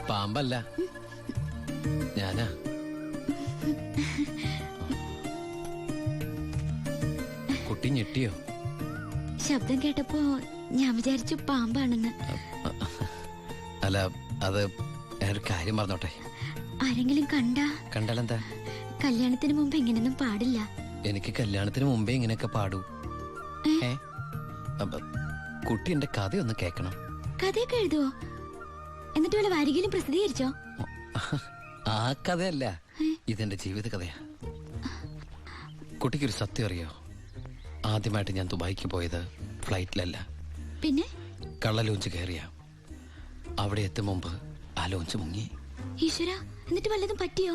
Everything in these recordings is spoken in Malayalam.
പാമ്പല്ല, ഞാനാ. കുട്ടി ഞെട്ടിയോ? ശബ്ദം കേട്ടപ്പോ ഞാൻ വിചാരിച്ചു പാമ്പാണെന്ന്. അല്ല, അത് ഞാനൊരു കാര്യം പറഞ്ഞോട്ടെ. ആരെങ്കിലും കണ്ടാലെന്താ? കല്യാണത്തിന് മുമ്പ് ഇങ്ങനെയൊന്നും പാടില്ല. എനിക്ക് കല്യാണത്തിന് മുമ്പേ ഇങ്ങനെയൊക്കെ പാടൂ. കുട്ടി എന്റെ കഥയൊന്ന് കേക്കണം. കഥയൊക്കെ എഴുതുവോ? എന്നിട്ട് വല്ല വാരികയിലും പ്രസിദ്ധീകരിച്ചോ? ആ കഥയല്ല, ഇതെന്റെ ജീവിത കഥയാ. കുട്ടിക്കൊരു സത്യം അറിയോ? ആദ്യമായിട്ട് ഞാൻ ദുബായിക്ക് പോയത് ഫ്ലൈറ്റിലല്ല, പിന്നെ കള്ള ലോഞ്ച് കയറിയ. അവിടെ എത്തും മുമ്പ് ആ ലോഞ്ച് മുങ്ങി. ഈശ്വരാ, എന്നിട്ട് വല്ലതും പറ്റിയോ?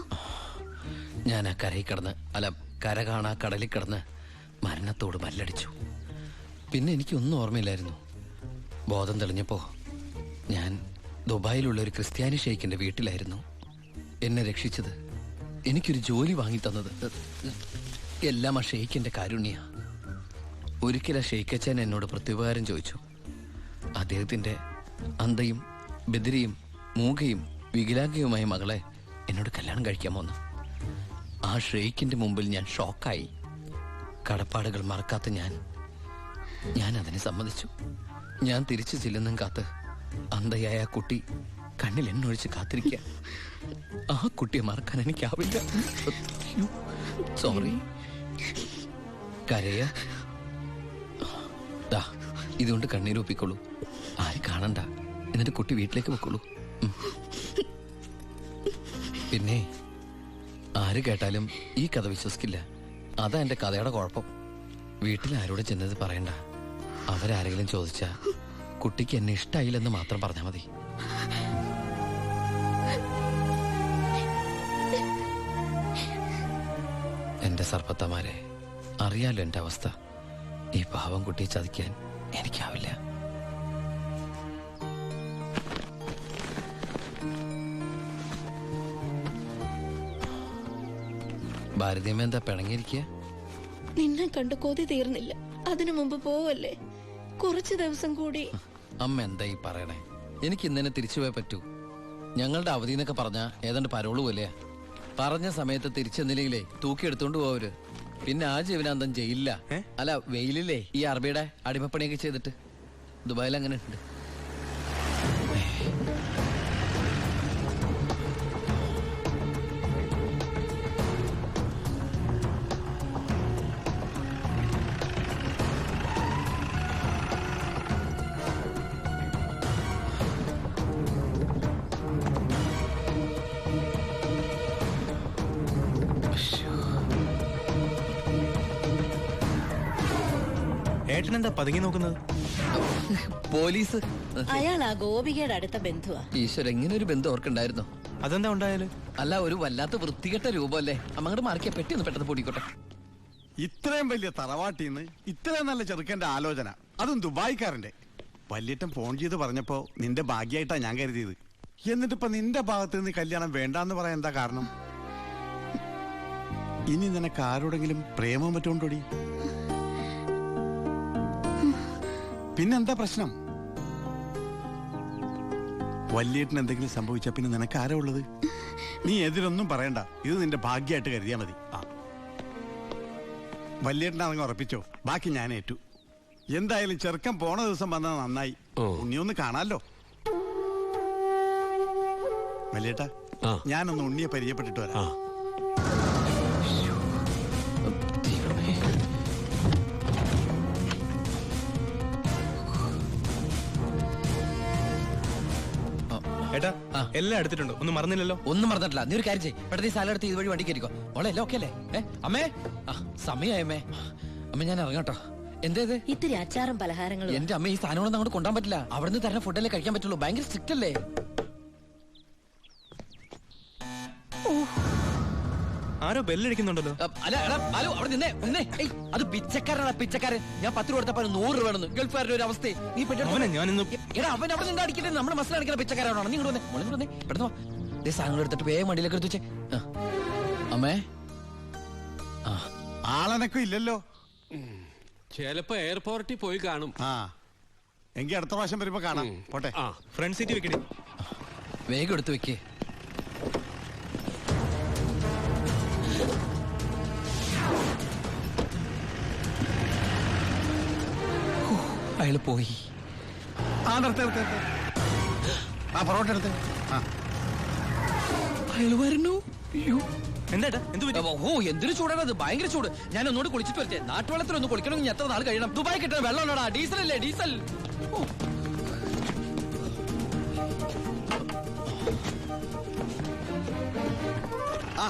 ഞാൻ ആ കരയിൽ കിടന്ന്, അല്ല കര കാണാ കടലിൽ കിടന്ന് മരണത്തോട് മല്ലടിച്ചു. പിന്നെ എനിക്കൊന്നും ഓർമ്മയില്ലായിരുന്നു. ബോധം തെളിഞ്ഞപ്പോ ഞാൻ ദുബായിലുള്ള ഒരു ക്രിസ്ത്യാനി ഷെയ്ഖിന്റെ വീട്ടിലായിരുന്നു. എന്നെ രക്ഷിച്ചത്, എനിക്കൊരു ജോലി വാങ്ങി തന്നത് എല്ലാം ആ ഷെയ്ഖിന്റെ കാരുണ്യ. ഒരിക്കൽ ആ ഷെയ്ഖച്ചൻ എന്നോട് പ്രത്യുപകാരം ചോദിച്ചു. അദ്ദേഹത്തിന്റെ അന്ധയും ബദിരിയും മൂകയും വികലാംഗയുമായ മകളെ എന്നോട് കല്യാണം കഴിക്കാമോന്ന്. ആ ഷെയ്ഖിന്റെ മുമ്പിൽ ഞാൻ ഷോക്കായി. കടപ്പാടുകൾ മറക്കാത്ത ഞാൻ അതിനെ സമ്മതിച്ചു. ഞാൻ തിരിച്ചു ചെല്ലുന്നും കാത്ത് അന്ധയായ ആ കുട്ടി കണ്ണിൽ എണ്ണൊഴിച്ച് കാത്തിരിക്കുക. ആ കുട്ടിയെ മറക്കാൻ എനിക്കാവില്ല. സോറി. കരയ ഇതുകൊണ്ട് കണ്ണീരൊപ്പിക്കോളൂ. ആരും കാണണ്ട. എന്നിട്ട് കുട്ടി വീട്ടിലേക്ക് വെക്കോളൂ. പിന്നെ ആര് കേട്ടാലും ഈ കഥ വിശ്വസിക്കില്ല. അതാ എന്റെ കഥയുടെ കുഴപ്പം. വീട്ടിൽ ആരോട് ചെന്നത് പറയണ്ട. അവരാരെങ്കിലും ചോദിച്ചാ കുട്ടിക്ക് എന്നെ ഇഷ്ടായില്ലെന്ന് മാത്രം പറഞ്ഞാൽ മതി. എന്റെ സർപ്പത്തമാരെ, അറിയാലോ എന്റെ അവസ്ഥ. ഈ പാവം കുട്ടിയെ ചതിക്കാൻ എനിക്കാവില്ല. ഭാരതീയമ്മ എന്താ പിണങ്ങിയിരിക്കുക? നിന്നെ കണ്ട് കൊതി തീർന്നില്ല. അതിനു മുമ്പ് പോവല്ലേ? കുറച്ചു ദിവസം കൂടി. അമ്മ എന്താ ഈ പറയണേ? എനിക്ക് ഇന്നെ തിരിച്ചു പോയേ പറ്റൂ. ഞങ്ങളുടെ അവധി എന്നൊക്കെ പറഞ്ഞ ഏതാണ്ട് പരോള് പോലെയാ. പറഞ്ഞ സമയത്ത് തിരിച്ചെന്നില്ലെങ്കിലേ തൂക്കിയെടുത്തോണ്ട് പോവര്. പിന്നെ ആ ജീവനാന്തം ജയിലില്ല. അല്ല, വെയിലില്ലേ ഈ അറബിയുടെ അടിമപ്പണിയൊക്കെ ചെയ്തിട്ട്. ദുബായിൽ അങ്ങനെ ഉണ്ട്. ഏട്ടനെന്താ പതുങ്ങി നോക്കുന്നത്? പോലീസ്. അയാൾ ആ ഗോപികയുടെ അടുത്ത ബന്ധുവാ. ഈശ്വര, ഇങ്ങനെ ഒരു ബന്ധം ഓർക്കുണ്ടായിരുന്നോ? അതെന്താ ഉണ്ടായാലും? അല്ല, ഒരു വല്ലാത്ത വൃത്തികെട്ട രൂപമല്ലേ. അങ്ങോട്ട് മാറിക്കാ, പെട്ടെന്ന് പെട്ടെന്ന് പൊടിക്കോട്ടെ. ഇത്രയും വലിയ തറവാട്ടിന്ന് ഇത്രയും നല്ല ചെറുക്കന്റെ ആലോചന, അതും ദുബായിക്കാരന്റെ. വല്യേട്ടൻ ഫോൺ ചെയ്ത് പറഞ്ഞപ്പോ നിന്റെ ഭാഗ്യായിട്ടാ ഞാൻ കരുതിയത്. എന്നിട്ടിപ്പോ നിന്റെ ഭാഗത്ത് നിന്ന് കല്യാണം വേണ്ടാന്ന് പറയാൻ എന്താ കാരണം? ഇനി നിനക്ക് ആരോടെങ്കിലും പ്രേമം പറ്റുകൊണ്ടോടി? പിന്നെന്താ പ്രശ്നം? വല്യേട്ടന് എന്തെങ്കിലും സംഭവിച്ചാ പിന്നെ നിനക്ക് ആരാ ഉള്ളത്? നീ എതിരൊന്നും പറയണ്ട. ഇത് നിന്റെ ഭാഗ്യമായിട്ട് കരുതിയാ മതി. വല്യേട്ടനാണെങ്കിൽ ഉറപ്പിച്ചോ, ബാക്കി ഞാൻ ഏറ്റു. എന്തായാലും ചെറുക്കൻ പോണ ദിവസം വന്നത് നന്നായി. ഉണ്ണിയൊന്ന് കാണാലോ. വല്യേട്ടാ, ഞാനൊന്ന് ഉണ്ണിയെ പരിചയപ്പെട്ടിട്ട് വരാം. ഏട്ടാ, എല്ലാം എടുത്തിട്ടുണ്ടോ? ഒന്നും മറന്നില്ലല്ലോ? ഒന്നും മറന്നിട്ടില്ല. നീ ഒരു കാര്യം ചെയ്യ്, പെട്ടെന്ന് ഈ സ്ഥലം എടുത്ത് ഇതുവഴി വണ്ടി കയറിക്കോ. മോളെ എല്ലാം ഓക്കെ അല്ലേ? അമ്മേ, സമയമ്മേ. അമ്മ ഞാൻ ഇറങ്ങാട്ടോ. എന്തേത്? ഇത്തിരി അച്ചാറും പലഹാരങ്ങളും. എന്റെ അമ്മ, ഈ സാധനങ്ങളൊന്നും അങ്ങോട്ട് കൊണ്ടാൻ പറ്റില്ല. അവിടുന്ന് തരുന്ന ഫുഡല്ലേ കഴിക്കാൻ പറ്റുള്ളൂ. ഭയങ്കര സ്ട്രിക്റ്റ് അല്ലേ? ആരോ ബെല്ലടിക്കുന്നുണ്ടല്ലോ. ഹലോ, അവിടെ നിന്നേ. അത് പിച്ചക്കാരനാണ്, പിച്ചക്കാരൻ. ഞാൻ 10 രൂപ കൊടുത്തപ്പോ 100 രൂപ വേണമെന്ന്. ഗൾഫുകാരുടെ ഒരു അവസ്ഥ. നീ എടാ, അവൻ അവിടെ നിന്ന് അടിക്കട്ടെ. നമ്മുടെ മസിൽ അടിക്കുന്ന പിച്ചക്കാരാണോ? നീ ഇങ്ങോട്ട് വന്നേ, പെട്ടെന്ന് സാധനങ്ങൾ എടുത്തിട്ട് വേഗം വണ്ടിയിലേക്ക് എടുത്ത് വെച്ചേ. അമ്മേ, ആളനക്കം ഇല്ലല്ലോ. ചിലപ്പോ എയർപോർട്ടിൽ പോയി കാണും. എങ്കിൽ അടുത്ത പ്രാവശ്യം വരുമ്പോ കാണാം. പോട്ടെ. ഫ്രണ്ട് സീറ്റ് വെക്കണേ. വേഗം എടുത്തു വെക്കേ. അയാള് പോയി. ആ നിർത്ത് നിർത്ത് നിർത്ത്. ആ പൊറോട്ട എടുത്ത്. ആ അയാള് വരുന്നു. അയ്യോ. എന്താ എന്ത് പറ്റി? ഓ എന്തൊരു ചൂടാണത്, ഭയങ്കര ചൂട്. ഞാൻ ഒന്നുകൂടി കുളിച്ചിട്ട് വരട്ടെ. നാട്ടുവെള്ളത്തിൽ ഒന്ന് കുളിക്കണമെങ്കിൽ എത്ര നാൾ കഴിയണം? ദുബായ് കിട്ടുന്ന വെള്ളമുള്ളടാ, ഡീസൽ അല്ലേ ഡീസൽ. ഓ. ആ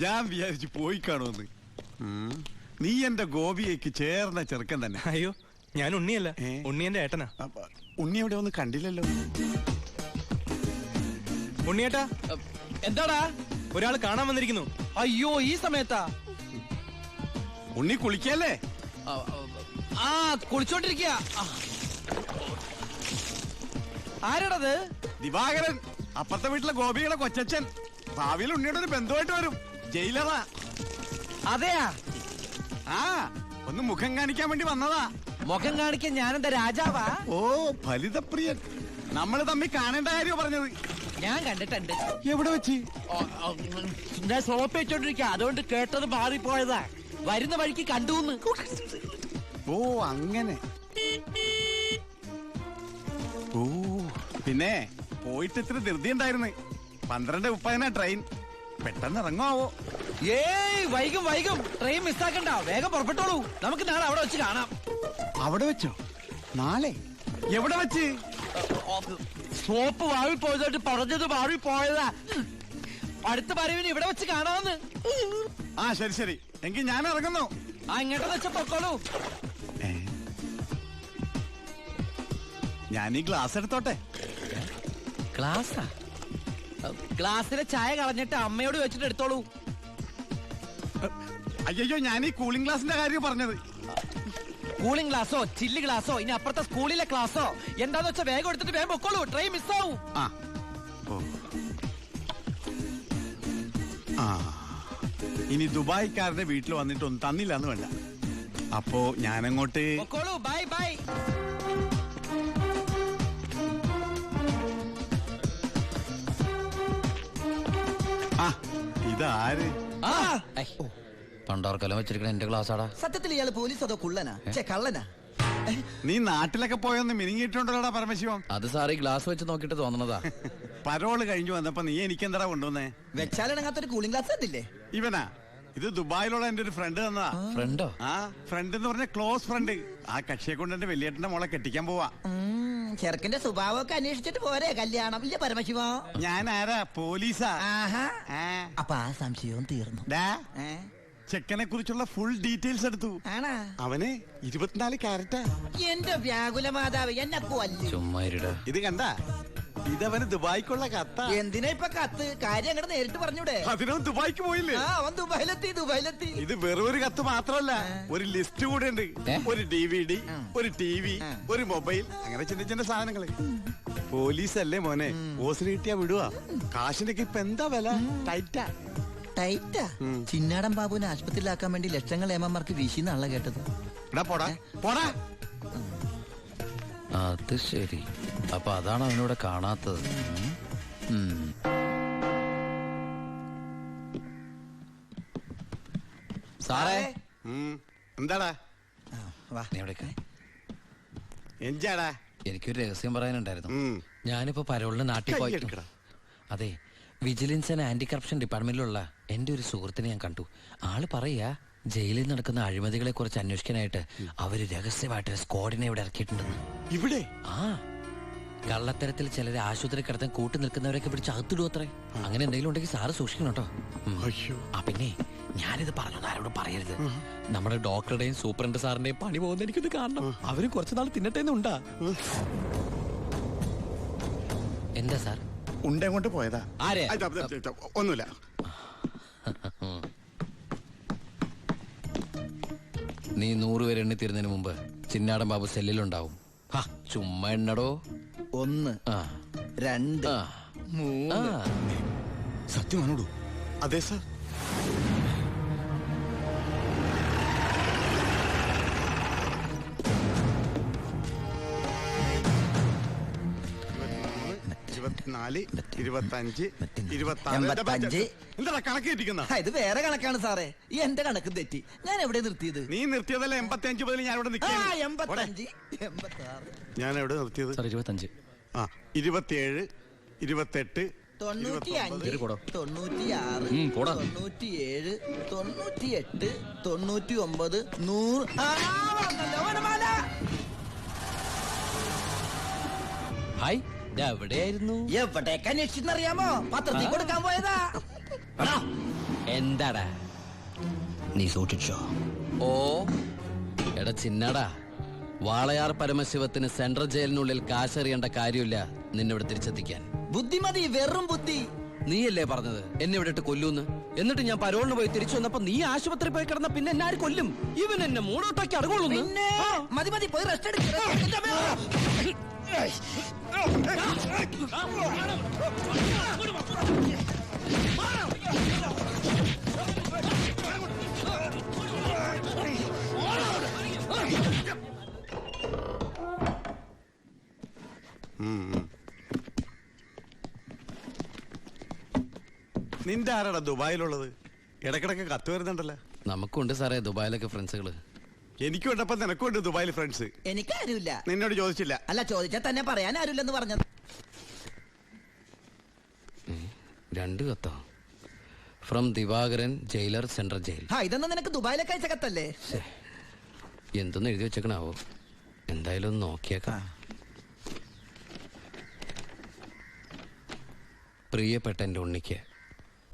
ഞാൻ വിചാരിച്ചു പോയി കാണുമെന്ന്. നീ എന്റെ ഗോപിയേക്ക് ചേർന്ന ചെറുക്കൻ തന്നെ. അയ്യോ, ഞാൻ ഉണ്ണിയല്ല, ഉണ്ണിയന്റെ ഏട്ടനാ. ഉണ്ണി എവിടെ ഒന്നും കണ്ടില്ലല്ലോ. ഉണ്ണിയേട്ടാ, എന്താടാ? ഒരാൾ കാണാൻ വന്നിരിക്കുന്നു. അയ്യോ, ഈ സമയത്താ? ഉണ്ണി കുളിക്കല്ലേ? ആ കുളിച്ചോണ്ടിരിക്കുക. ആരാടത്? ദിവാകരൻ, അപ്പുറത്തെ വീട്ടിലെ ഗോപിയുടെ കൊച്ചച്ഛൻ. ഭാവിയിൽ ഉണ്ണിയുടെ ഒരു ബന്ധുവായിട്ട് വരും. ജയിലറാ. അതെയാ? ആ ഒന്ന് മുഖം കാണിക്കാൻ വേണ്ടി വന്നതാ. മുഖം കാണിക്കാൻ ഞാനെന്താ രാജാവാ? ഓ ഫലിതപ്രിയൻ. നമ്മള് തമ്മിൽ കാണേണ്ട കാര്യം പറഞ്ഞത്. ഞാൻ കണ്ടിട്ടുണ്ട്. എവിടെ വെച്ച്? ഞാൻ സോപ്പ് വെച്ചോണ്ടിരിക്കുക, അതുകൊണ്ട് കേട്ടത് മാറിപ്പോയതാ. വരുന്ന വഴിക്ക് കണ്ടുന്ന്. ഓ അങ്ങനെ. ഓ പിന്നെ പോയിട്ട് ഇത്ര ധൃതി ഉണ്ടായിരുന്നു. 12:30 ട്രെയിൻ. പെട്ടെന്ന് ഇറങ്ങുമാവോ? ഏയ് വൈകും വൈകും. ട്രെയിൻ മിസ്സാക്കണ്ട, വേഗം പുറപ്പെട്ടോളൂ. നമുക്ക് നാളെ അവിടെ വെച്ച് കാണാം. അവിടെ വെച്ചോ? നാളെ എവിടെ വെച്ച്? സോപ്പ് വാഴി പോയതായിട്ട് പറഞ്ഞത് മാറിപ്പോയതാ. അടുത്ത വരവിന് ഇവിടെ വെച്ച് കാണാമെന്ന്. ആ ശരി ശരി, എങ്കിൽ ഞാൻ ഇറങ്ങുന്നു. ആ ഇങ്ങോട്ടെന്ന് വെച്ച പൊക്കോളൂ. ഞാൻ ഈ ഗ്ലാസ് എടുത്തോട്ടെ. ഗ്ലാസ്സാ? ഗ്ലാസ്സിലെ ചായ കളഞ്ഞിട്ട് അമ്മയോട് വെച്ചിട്ട് എടുത്തോളൂ. അയ്യോ, ഞാൻ ഈ കൂളിംഗ് ഗ്ലാസിന്റെ കാര്യം പറഞ്ഞത്. കൂളിംഗ് ഗ്ലാസോ ചില്ല് ഗ്ലാസോ ഇനി അപ്പുറത്തെ സ്കൂളിലെ ക്ലാസ്സോ എന്താന്ന് വെച്ചാൽ വേഗം എടുത്തിട്ട് വേഗം പൊക്കോളൂ. ട്രെയിൻ മിസ്സാവും. ആ ഓ ആ ഇനി ദുബായ്ക്കാരുടെ വീട്ടിൽ വന്നിട്ടൊന്നും തന്നില്ലാന്ന് വേണ്ട. അപ്പോ ഞാനങ്ങോട്ട് പൊക്കോളൂ. Bye bye. ആ ഇതാര്? പണ്ടാർക്കലം വെച്ചിരിക്കണ എന്റെ ക്ലാസ്സാടാ. സത്യത്തിൽ ഇയാള് പോലീസ് അതോ കുള്ളനാ? കള്ളനാ? നീ നാട്ടിലൊക്കെ പോയൊന്ന് മിനിങ്ങിയിട്ടുണ്ടല്ലോടാ പരമശിവം. അത് സാറി ഗ്ലാസ് വെച്ച് നോക്കിട്ട് തോന്നണതാ. പരോള് കഴിഞ്ഞു വന്നപ്പോ നീ എനിക്കെന്താ കൊണ്ടുവന്നേ? വെച്ചാലിണങ്ങാത്തൊരു കൂളിംഗ് ഗ്ലാസ് കണ്ടില്ലേ? ഇവനാ? ഇത് ദുബായിലുള്ള എന്റെ ഒരു ഫ്രണ്ട് തന്നതാ. ഫ്രണ്ടോ? ആ ഫ്രണ്ട് എന്ന് പറഞ്ഞ ക്ലോസ് ഫ്രണ്ട്. ആ കക്ഷിയെ കൊണ്ട് എന്റെ വലിയേട്ടന്റെ മോളെ കെട്ടിക്കാൻ പോവാ. ചെറുക്കന്റെ സ്വഭാവമൊക്കെ അന്വേഷിച്ചിട്ട് പോരെ കല്യാണം? ഇല്ല പരമശിവ. ഞാൻ ആരാ? പോലീസാ. അപ്പൊ ആ സംശയവും തീർന്നു. ചെക്കനെ കുറിച്ചുള്ള ഫുൾ ഡീറ്റെയിൽസ് എടുത്തു. ആണാ? അവന് 24 ക്യാരറ്റാ. എന്റെ വ്യാകുല മാതാവ്, എന്നെ കൊല്ലു. ചുമ്മാ ഇരുടാ. ഇത് കണ്ട? ഇതവന് ദുബായിക്കുള്ള കത്താ. എന്തിനാ ഇപ്പൊ കത്ത്? കാര്യം അങ്ങോട്ട് നേരിട്ട് പറഞ്ഞൂടെ? അതിനും ദുബായിക്ക് പോയില്ലേ? ആ അവൻ ദുബായിലെത്തി. ഇത് വെറും ഒരു കത്ത് മാത്രമല്ല, ഒരു ലിസ്റ്റ് കൂടെ ഉണ്ട്. ഒരു DVD, ഒരു TV, ഒരു മൊബൈൽ, അങ്ങനെ ചിന്ന ചിന്ന സാധനങ്ങള്. പോലീസ് അല്ലേ മോനെ, ഓസിന് കിട്ടിയാ വിടുവാ. കാശിനൊക്കെ ഇപ്പൊ എന്താ വില? ടൈറ്റാ. ചിന്നാടൻ ബാബുവിനെ ആശുപത്രിയിലാക്കാൻ വേണ്ടി ലക്ഷങ്ങൾ ഏമാർക്ക് വീശിന്നാണല്ലോ കേട്ടത്. പോടാ പോടാ. അത് ശരി. അപ്പൊ അതാണ് അവനോട് കാണാത്തത്. സാറേ. എന്താടാ? നീ എവിടേക്കാ? എന്താടാ? എനിക്കൊരു രഹസ്യം പറയാനുണ്ടായിരുന്നു. ഉം. ഞാനിപ്പോ പരോളിന് നാട്ടിൽ പോയി. കയ്യെടുക്കടാ. അതെ, വിജിലൻസ് ആൻഡ് ആന്റി കറപ്ഷൻ ഡിപ്പാർട്ട്മെന്റിലുള്ള എന്റെ ഒരു സുഹൃത്തിനെ ഞാൻ കണ്ടു. ആള് പറയാ ജയിലിൽ നടക്കുന്ന അഴിമതികളെ കുറിച്ച് അന്വേഷിക്കാനായിട്ട് അവര് രഹസ്യമായിട്ട് സ്ക്വാഡിനെ ഇവിടെ ഇറക്കിയിട്ടുണ്ടെന്ന്. ഇവിടെ? ആ കള്ളത്തരത്തിൽ ചിലരെ ആശുപത്രി കിടത്താൻ കൂട്ടി നിൽക്കുന്നവരൊക്കെ പിടിച്ച് അകത്തിടും അത്രേ. അങ്ങനെ എന്തെങ്കിലും ഉണ്ടെങ്കിൽ സാറ് സൂക്ഷിക്കണം കേട്ടോ. ആ പിന്നെ ഞാനിത് പറഞ്ഞു ആരോടും പറയരുത്. നമ്മുടെ ഡോക്ടറുടെയും സൂപ്രണ്ട് സാറിന്റെയും പണി പോകുന്ന എനിക്കിത് കാണണം. അവര് കുറച്ചുനാൾ തിന്നട്ടേന്നുണ്ടാ. എന്താ സാർ? ഉണ്ടങ്ങോട്ട് പോയതാ. ആരെ? ഒന്നുമില്ല. നീ 100 പേര് എണ്ണി തീരുന്നതിന് മുമ്പ് ചിന്നാടൻ ബാബു സെല്ലിലുണ്ടാവും. ചുമ്മാ എണ്ണടോ. 1 2 3. സത്യമാണോടൂ? അതെ സാർ. 24, 25, 85. 26. എന്താ കണക്ക് തെറ്റിക്കുന്ന? ഇത് വേറെ കണക്കാണ് സാറേ. ഈ എന്റെ കണക്ക് തെറ്റി. ഞാൻ എവിടെ നിർത്തിയത്? നീ നിർത്തിയതല്ല 85 മുതൽ ഞാൻ ഇവിടെ നിൽക്കാം. 85, 86, ഞാൻ എവിടെ നിർത്തിയത്? സാർ 25. ആ 27, 28, 95, 96, 97, 98, 99, 100. വനമാല. ഹായ് എവിടെയായിരുന്നു? എവിടേക്ക് അന്വേഷിച്ചെന്നറിയാമോ? പത്രത്തിൽ കൊടുക്കാൻ പോയതാ. എന്താടാ നീ സൂക്ഷിച്ചോ. ഓ എടാ ചിന്നടാ, വാളയാർ പരമശിവത്തിന് സെൻട്രൽ ജയിലിനുള്ളിൽ കാശറിയേണ്ട കാര്യമില്ല നിന്നിവിടെ തിരിച്ചെത്തിക്കാൻ. ബുദ്ധിമതി, വെറും ബുദ്ധി. നീയല്ലേ പറഞ്ഞത് എന്നെ ഇവിടെ ഇട്ട് കൊല്ലൂന്ന്? എന്നിട്ട് ഞാൻ പരോളിന് പോയി തിരിച്ചു വന്നപ്പോ നീ ആശുപത്രി പോയി കിടന്ന പിന്നെ എന്നെ ആര് കൊല്ലും? ഇവൻ എന്നെ മൂടോട്ടാക്കി അടങ്ങുള്ളൂ. പിന്നെ മതി മതി, പോയി റെസ്റ്റ് എടുക്കുക. നിന്റെ ആരാടാ ദുബായിലുള്ളത്? ഇടക്കിടക്ക് കത്ത് വരുന്നുണ്ടല്ലോ. നമുക്കുണ്ട് സാറേ ദുബായിലൊക്കെ ഫ്രണ്ട്സുകള്. എനിക്കും ഉണ്ടപ്പോ നിനക്കുണ്ട് ദുബായിൽ ഫ്രണ്ട്സ്. എനിക്കാരുമില്ല. നിന്നോട് ചോദിച്ചില്ല. അല്ല, ചോദിച്ചാൽ തന്നെ പറയാൻ ആരുമില്ലെന്ന് പറഞ്ഞത്. 2 കത്തോ? From Divakaran, jailer, central jail. ഇതൊന്നും നിനക്ക് ദുബായിലേക്ക് അയച്ച കത്തല്ലേ? എന്തൊന്നും എഴുതി വെച്ചേക്കണാവോ? എന്തായാലും ഒന്ന് നോക്കിയേക്കാം. പ്രിയപ്പെട്ട എൻ്റെ ഉണ്ണിക്ക്,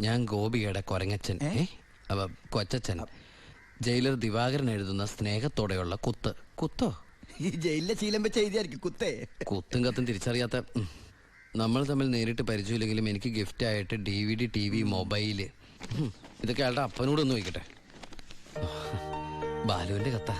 ഞാൻ ഗോപികയുടെ കൊരങ്ങച്ചൻ, കൊച്ചച്ചൻ, ജയിലർ ദിവാകരൻ എഴുതുന്ന സ്നേഹത്തോടെയുള്ള കുത്ത്. കുത്തോ? ഈ ജയിലിലെ ശീലം വെച്ച് എഴുതിയായിരിക്കും കുത്തേ. കുത്തും കത്തും തിരിച്ചറിയാത്ത നമ്മൾ തമ്മിൽ നേരിട്ട് പരിചയമില്ലെങ്കിലും എനിക്ക് ഗിഫ്റ്റ് ആയിട്ട് DVD, TV, മൊബൈല്, ഇതൊക്കെ അയാളുടെ അപ്പനോട് ഒന്ന് നോക്കട്ടെ. ബാലുവിന്റെ കത്ത.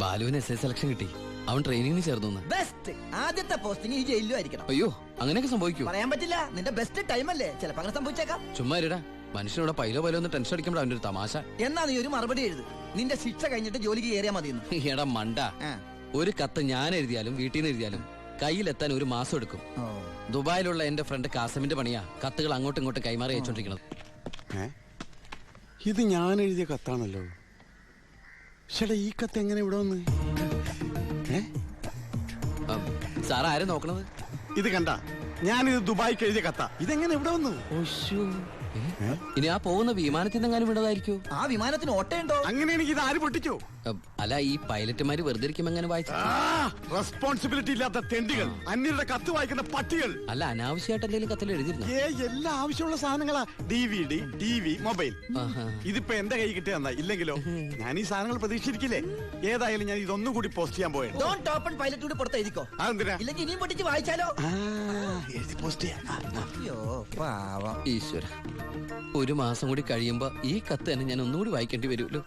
ബാലുവിന് SS സെലക്ഷൻ കിട്ടി. അവൻ ട്രെയിനിങ്ങിന് ചേർന്നു. ബെസ്റ്റ്. ആദ്യത്തെ പോസ്റ്റിംഗ് ഈ ജയിലിലും ആയിരിക്കണം. അയ്യോ, അങ്ങനെയൊക്കെ സംഭവിക്കൂ? പറയാൻ പറ്റില്ല. നിന്റെ ബെസ്റ്റ് ടൈം അല്ലേ, ചിലപ്പോ അങ്ങനെ സംഭവിച്ചേക്കാം. ചുമ്മാ ഇരടാ, മനുഷ്യനോട് പൈലോ ഒന്ന് ടെൻഷൻ അടിക്കുമ്പോൾ അവന്റെ ഒരു തമാശ. എന്നാ നീ ഒരു മറുപടി എഴുത്. നിന്റെ ശിക്ഷ കഴിഞ്ഞിട്ട് ജോലിക്ക് കയറിയാ മതി. എടാ മണ്ട, ഒരു കത്ത് ഞാൻ എഴുതിയാലും വീട്ടിൽ നിന്ന് എഴുതിയാലും കയ്യിലെത്താൻ 1 മാസം എടുക്കും. ദുബായിലുള്ള എന്റെ ഫ്രണ്ട് കാസമിന്റെ പണിയാ കത്തുകൾ അങ്ങോട്ടും ഇങ്ങോട്ടും കൈമാറി അയച്ചോണ്ടിരിക്കുന്നത്. ഇത് ഞാൻ എഴുതിയ കത്താണല്ലോ. ചേട്ടാ, ഈ കത്ത് എങ്ങനെ ഇവിടെ വന്ന്? സാർ ആരും നോക്കണത്? ഇത് കണ്ട, ഞാനിത് ദുബായിക്ക് എഴുതിയ കത്ത. ഇതെങ്ങനെ ഇവിടെ വന്നു? ഇനി ആ പോകുന്ന വിമാനത്തിൽ നിന്നെങ്ങാനും വിടതായിരിക്കോ? ആ വിമാനത്തിന് ഓട്ടയുണ്ടോ? അങ്ങനെ എനിക്ക് ഇത് ആര് പൊട്ടിച്ചോ? അല്ല, ഈ പൈലറ്റുമാര് വെറുതെ ഇരിക്കുമ്പോ എങ്ങനെ വായിച്ചു? റെസ്പോൺസിബിലിറ്റി ഇല്ലാത്ത തെണ്ടികൾ, അന്യരുടെ കത്ത് വായിക്കുന്ന പട്ടികൾ. അല്ല, അനാവശ്യമായിട്ട് എന്തെങ്കിലും കത്തിൽ എഴുതിയിരുന്നു? എല്ലാ ആവശ്യമുള്ള സാധനങ്ങളാ. DVD, TV, mobile. ഇതിപ്പോ എന്റെ കൈ കിട്ടിയ ഇല്ലെങ്കിലോ ഞാൻ ഈ സാധനങ്ങൾ പ്രതീക്ഷിച്ചിരിക്കില്ലേ? ഏതായാലും ഞാൻ ഇതൊന്നും കൂടി പോസ്റ്റ് ചെയ്യാൻ പോയത്. ഡോണ്ട് ഓപ്പൺ പൈലറ്റ് കൂടി പുറത്ത് എഴുതിക്കോ. അതെന്തിനാ? ഇല്ലെങ്കിൽ ഇനിയും പൊട്ടിച്ച് വായിച്ചാലോ? എഴുതി പോസ്റ്റ് ചെയ്യാം. അയ്യോ പാവം. ഈശ്വര, 1 മാസം കൂടി കഴിയുമ്പോ ഈ കത്ത് തന്നെ ഞാൻ ഒന്നുകൂടി വായിക്കേണ്ടി വരുമല്ലോ.